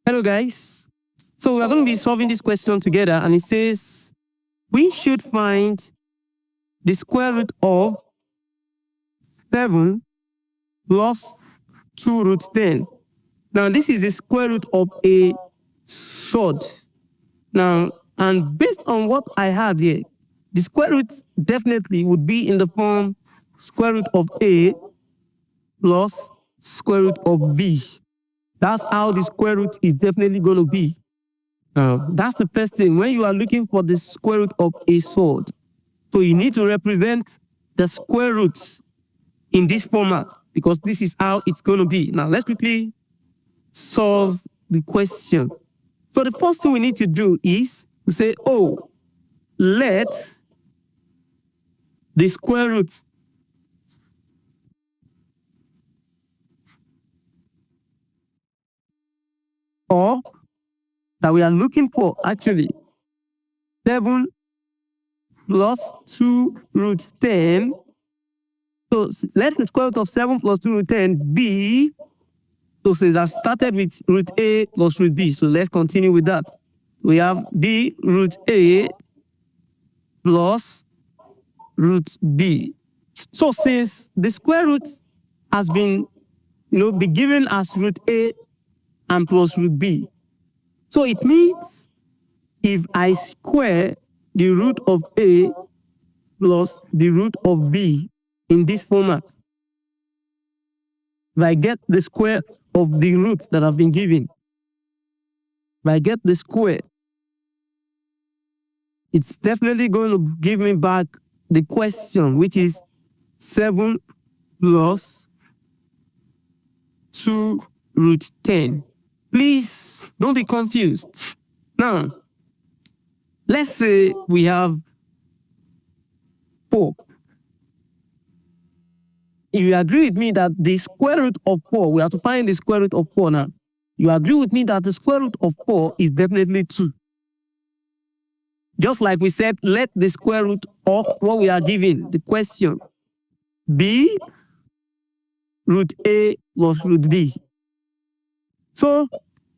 Hello guys. So we are going to be solving this question together, and it says we should find the square root of 7 plus 2 root 10. Now this is the square root of a surd. Now, and based on what I have here, the square root definitely would be in the form square root of a plus square root of b. That's how the square root is definitely going to be. That's the first thing when you are looking for the square root of a surd. So you need to represent the square roots in this format because this is how it's going to be. Now let's quickly solve the question. So the first thing we need to do is to say, oh, let the square root of that we are looking for actually 7 plus 2 root 10. So let the square root of 7 plus 2 root 10 be, so since I've started with root a plus root b, so let's continue with that. We have b root a plus root b. So since the square root has been, be given as root a and plus root b, so it means if I square the root of a plus the root of b in this format, if I get the square of the root that I've been given, if I get the square, it's definitely going to give me back the question, which is 7 plus 2 root 10. Please don't be confused. Now, let's say we have 4. If you agree with me that the square root of 4, we have to find the square root of 4 now. You agree with me that the square root of 4 is definitely 2. Just like we said, let the square root of what we are given, the question, be root a plus root b. So,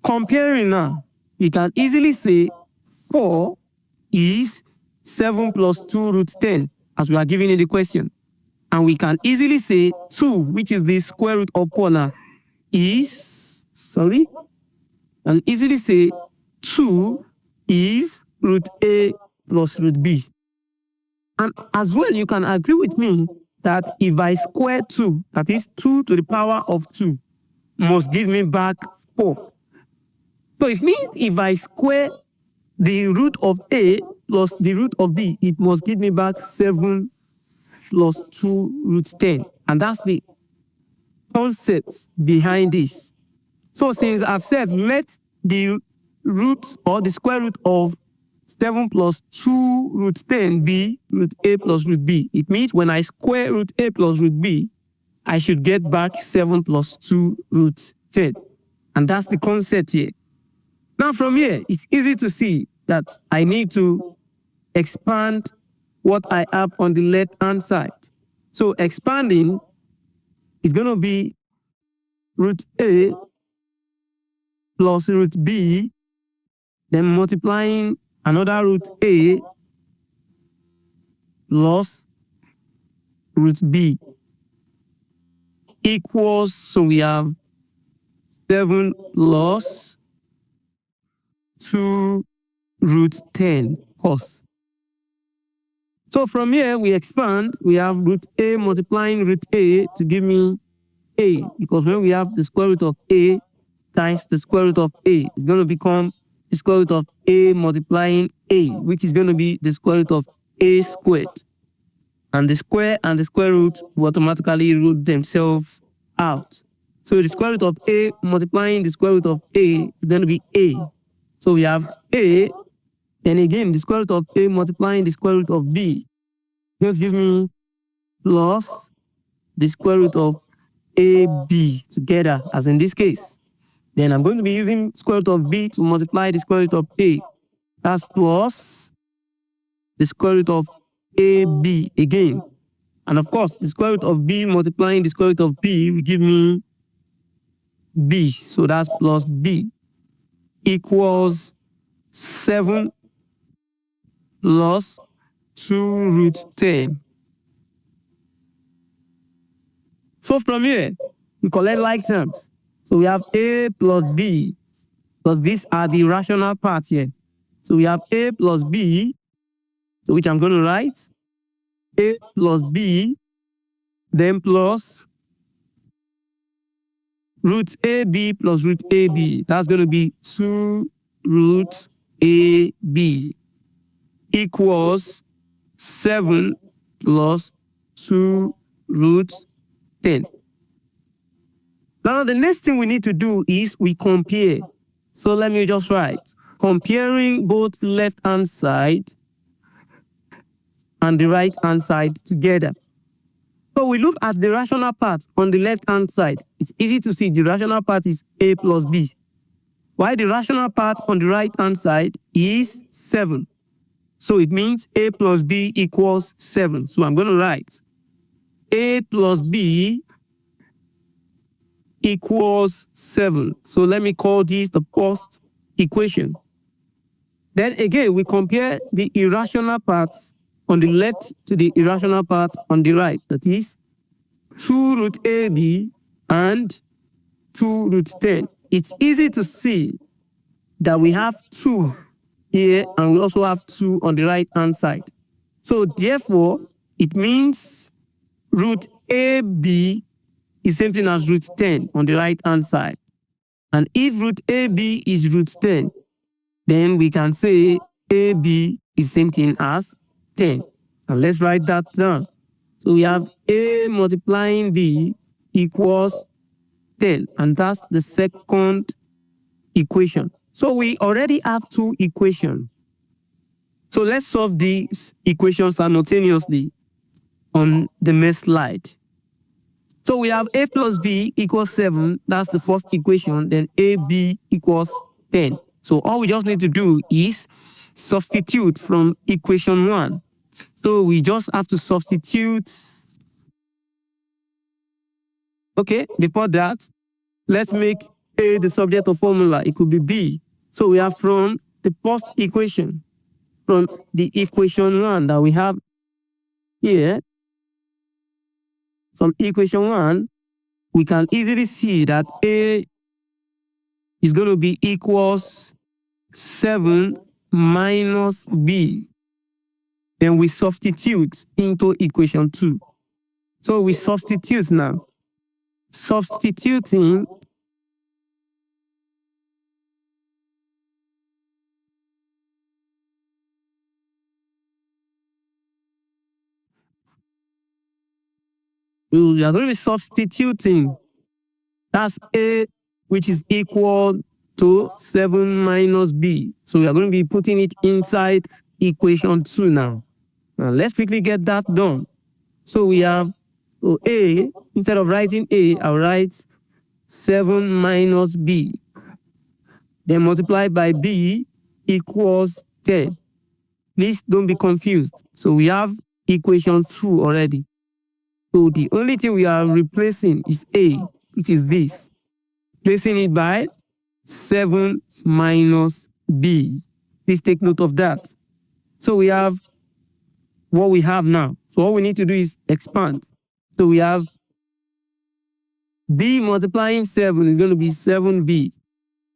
comparing now, we can easily say 4 is 7 plus 2 root 10, as we are given in the question. And we can easily say 2, which is the square root of 4 now, and easily say 2 is root a plus root b. And as well, you can agree with me that if I square 2, that is 2 to the power of 2, must give me back 4. So it means if I square the root of a plus the root of b, it must give me back 7 plus 2 root 10. And that's the concept behind this. So since I've said let the root or the square root of 7 plus 2 root 10 be root a plus root b, it means when I square root a plus root b, I should get back 7 plus 2 root 10. And that's the concept here. Now from here, it's easy to see that I need to expand what I have on the left-hand side. So expanding is going to be root a plus root b, then multiplying another root a plus root b equals, so we have 7 plus 2 root 10 cos. So from here, we expand, we have root a multiplying root a to give me a, because when we have the square root of a times the square root of a, it's going to become the square root of a multiplying a, which is going to be the square root of a squared. And the square root will automatically root themselves out. So the square root of a multiplying the square root of a is going to be a. So we have a, and again, the square root of a multiplying the square root of b just give me plus the square root of ab together, as in this case. Then I'm going to be using square root of b to multiply the square root of a. That's plus the square root of ab again. And of course, the square root of b multiplying the square root of b will give me b. So that's plus b. equals 7 plus 2 root 10. So from here, we collect like terms. So we have a plus b, because these are the rational parts here. So we have a plus b, so which I'm going to write a plus b, then plus root ab plus root ab. That's going to be 2 root ab equals 7 plus 2 root 10. Now, the next thing we need to do is we compare. So let me just write. Comparing both left-hand side and the right-hand side together. So we look at the rational part on the left-hand side. It's easy to see the rational part is a plus b, while the rational part on the right-hand side is 7. So it means a plus b equals 7. So I'm going to write a plus b equals 7. So let me call this the first equation. Then again, we compare the irrational parts on the left to the irrational part on the right. That is 2 root ab and 2 root 10. It's easy to see that we have 2 here and we also have 2 on the right-hand side. So therefore, it means root ab is same thing as root 10 on the right-hand side. And if root AB is root 10, then we can say AB is same thing as 10. And let's write that down. So we have A multiplying B equals 10. And that's the second equation. So we already have 2 equations. So let's solve these equations simultaneously on the next slide. So we have a plus b equals 7. That's the first equation. Then ab equals 10. So all we just need to do is substitute from equation 1. So we just have to substitute. Okay, before that, let's make a the subject of formula. It could be b. So we have from the first equation, from the equation 1 that we have here, from equation 1, we can easily see that A is going to be equals 7 minus B. Then we substitute into equation 2. So we substitute now. Substituting we are going to be substituting. That's A, which is equal to 7 minus B. So we are going to be putting it inside equation 2 now. Now let's quickly get that done. So we have A, instead of writing A, I'll write 7 minus B. Then multiply by B equals 10. Please don't be confused. So we have equation 2 already. So the only thing we are replacing is A, which is this. Placing it by 7 minus B. Please take note of that. So we have what we have now. So all we need to do is expand. So we have B multiplying 7 is going to be 7B.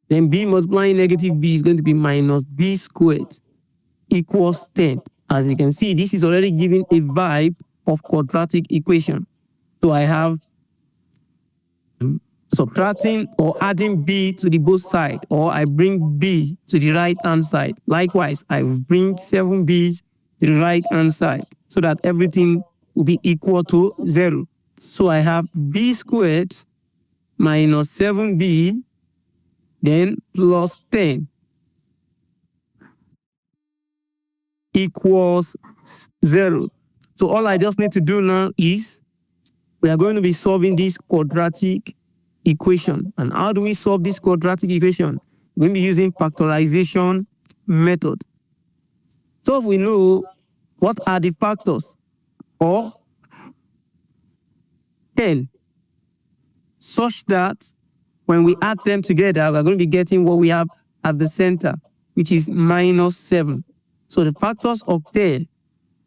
Then B multiplying negative B is going to be minus B squared equals 10. As you can see, this is already giving a vibe of quadratic equation. So I have subtracting or adding B to the both side, or I bring B to the right hand side. Likewise, I will bring 7B to the right hand side so that everything will be equal to 0. So I have B squared minus 7B then plus 10 equals 0. So all I just need to do now is we are going to be solving this quadratic equation. And how do we solve this quadratic equation? We're going to be using factorization method. So we know what are the factors of 10 such that when we add them together, we're going to be getting what we have at the center, which is minus 7. So the factors of 10,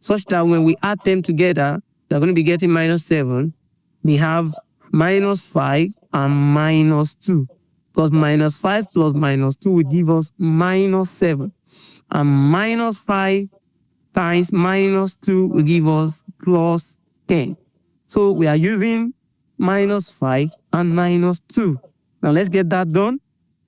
such that when we add them together, they're going to be getting minus 7. We have minus 5 and minus 2. Because minus 5 plus minus 2 will give us minus 7. And minus 5 times minus 2 will give us plus 10. So we are using minus 5 and minus 2. Now let's get that done.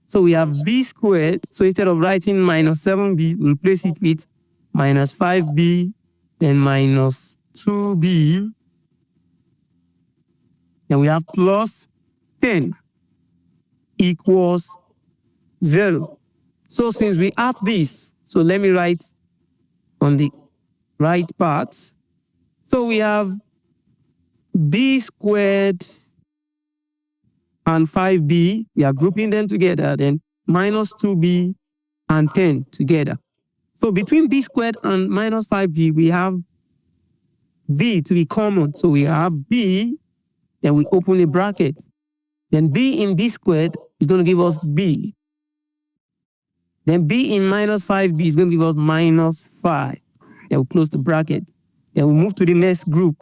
So we have b squared. So instead of writing minus 7b, we'll replace it with minus 5b, then minus 2b. Then we have plus 10 equals 0. So since we have this, so let me write on the right part. So we have b squared and 5b. We are grouping them together, then minus 2b and 10 together. So between b squared and minus 5b, we have b to be common. So we have b, then we open a bracket. Then b in b squared is going to give us b. Then b in minus 5b is going to give us minus 5. Then we close the bracket. Then we move to the next group.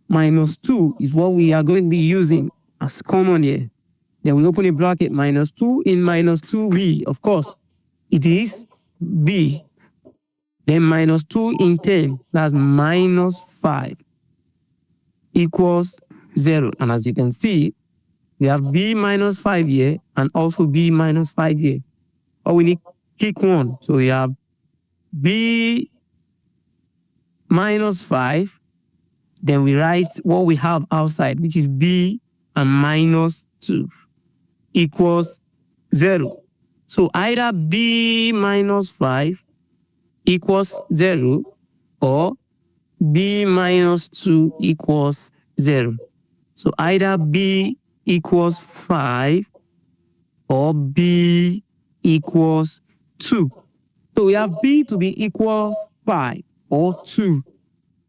Minus 2 is what we are going to be using as common here. Then we open a bracket, minus 2 in minus 2b. Of course, it is b. Then minus 2 in 10, that's minus 5, equals 0. And as you can see, we have b minus 5 here and also b minus 5 here. Or we need pick one. So we have b minus 5. Then we write what we have outside, which is b and minus 2 equals 0. So either b minus 5 equals 0 or b minus 2 equals 0. So either b equals 5 or b equals 2. So we have b to be equals 5 or 2.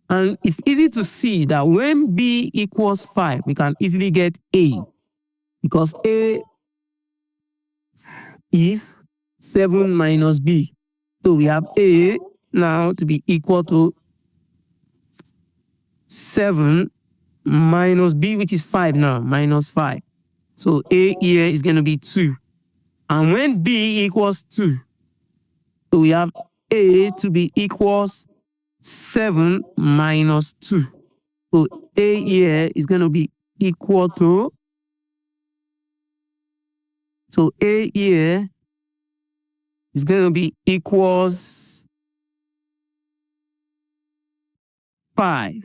And it's easy to see that when b equals 5, we can easily get a, because a is 7 minus b. So we have a now to be equal to 7 minus b, which is 5 now, minus 5. So a here is going to be 2. And when b equals 2, so we have a to be equals 7 minus 2. So a here is going to be equal to, so a here is going to be equals 5.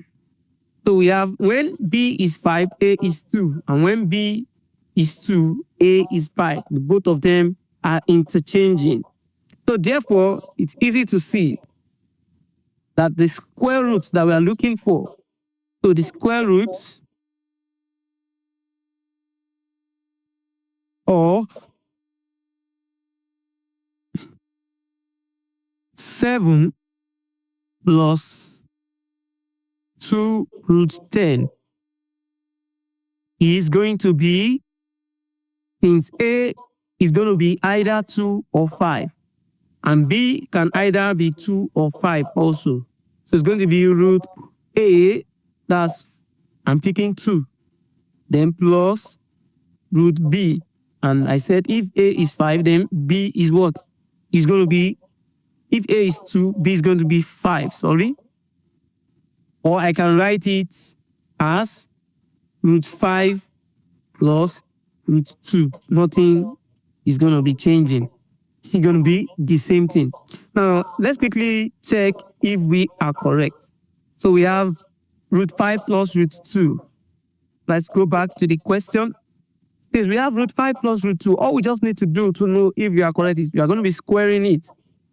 So we have when b is 5, a is 2. And when b is 2, a is 5. Both of them are interchanging. So therefore, it's easy to see that the square roots that we are looking for, so the square roots of 7 plus 2 root 10 is going to be, since a is going to be either 2 or 5, and b can either be 2 or 5 also. So it's going to be root a, that's, I'm picking 2, then plus root b. And I said if a is 5, then b is what? Is going to be, if a is 2, b is going to be 5, sorry. Or I can write it as root 5 plus root 2. Nothing is going to be changing. It's going to be the same thing. Now, let's quickly check if we are correct. So we have root 5 plus root 2. Let's go back to the question. Since we have root 5 plus root 2, all we just need to do to know if we are correct is we are going to be squaring it,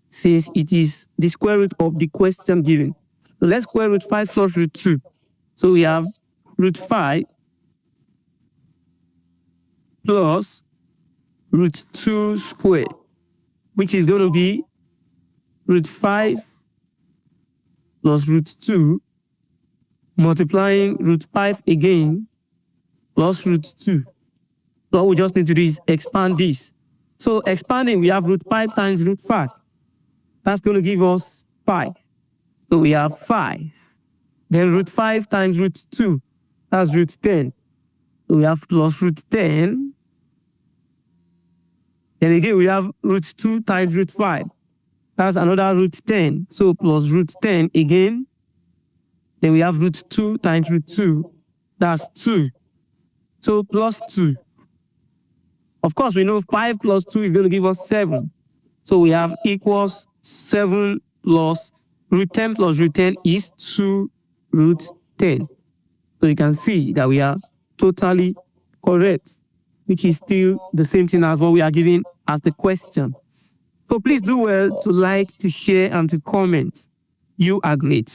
since it is the square root of the question given. So let's square root 5 plus root 2. So we have root 5 plus root 2 squared, which is going to be root 5 plus root 2 multiplying root 5 again plus root 2. So all we just need to do is expand this. So expanding, we have root 5 times root 5. That's going to give us 5. So we have 5. Then root 5 times root 2. That's root 10. So we have plus root 10. Then again, we have root 2 times root 5. That's another root 10. So plus root 10 again. Then we have root 2 times root 2. That's 2. So plus 2. Of course, we know 5 plus 2 is going to give us 7. So we have equals 7 plus root 10 plus root 10 is 2 root 10. So you can see that we are totally correct, which is still the same thing as what we are given as the question. So please do well to like, to share, and to comment. You are great.